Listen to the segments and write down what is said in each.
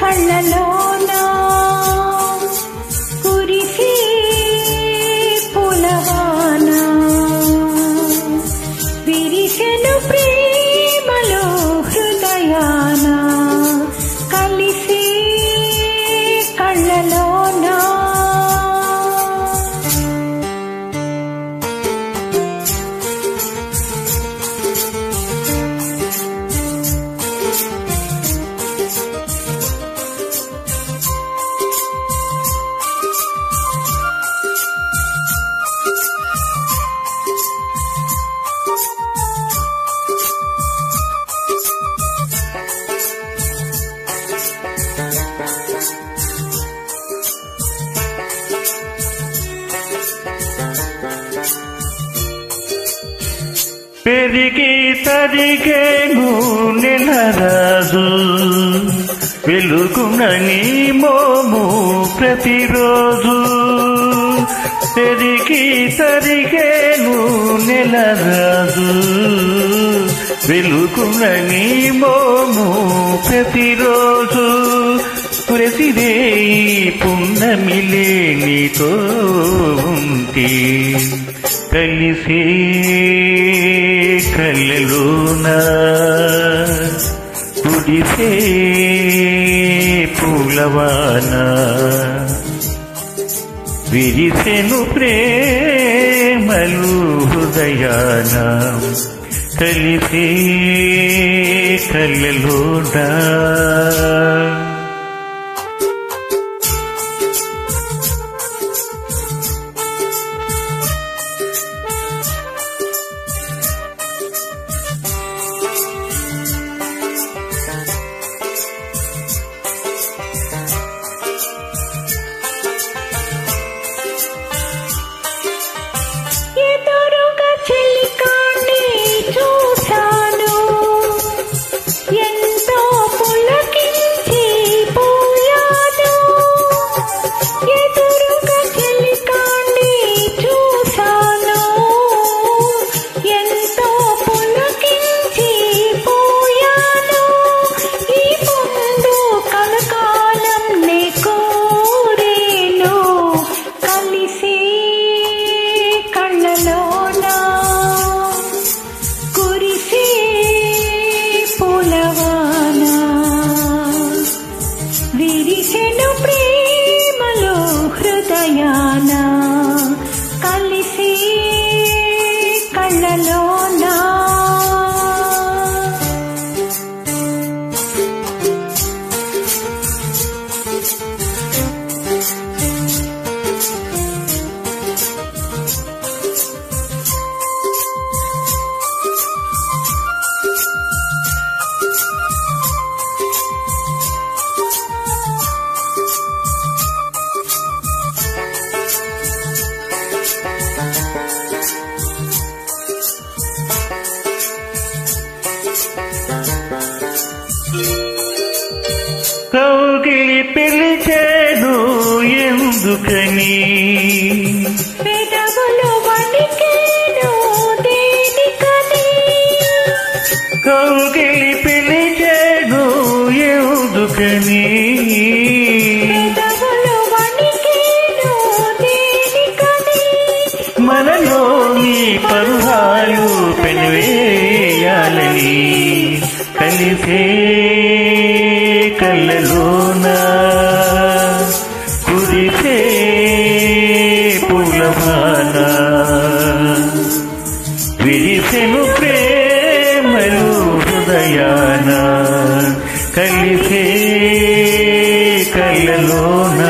కళ్ళలోన కురిసే పూలవాన విరిసెను ప్రేమలో హృదయాన కలిసే కళ్ళలోన పెరిగి తరిగేను నెలరాజు వెలుగునని మోము ప్రతిరోజు పెరిగి తరిగేను నెలరాజు వెలుగునని మోము ప్రతిరోజు కురసిదే పున్నమిలే నీతో ఉంటే కలిసే కళ్ళలోన కురిసే పూలవాన విరిసెను ప్రేమలు హృదయాన కలిసే కళ్ళలోన విరిసెను ప్రేమలో హృదయాన కలిసే కళ్ళలోన కౌగిలి పిలిచేను ఎందుకని పెదవులు వణికేను దేనికని కౌగిలి పిలిచేను ఎందుకని పెదవులు వణికేను దేనికని మనలోని పరుహాలు పెనవేయాలని కలిసే కళ్ళలోన కురిసే పూలవాన విరిసెను ప్రేమలు హృదయాన కలిసే కళ్ళలోన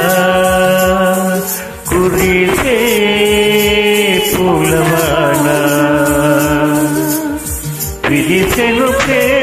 కురిసే పూలవాన విరిసెను ప్రేమ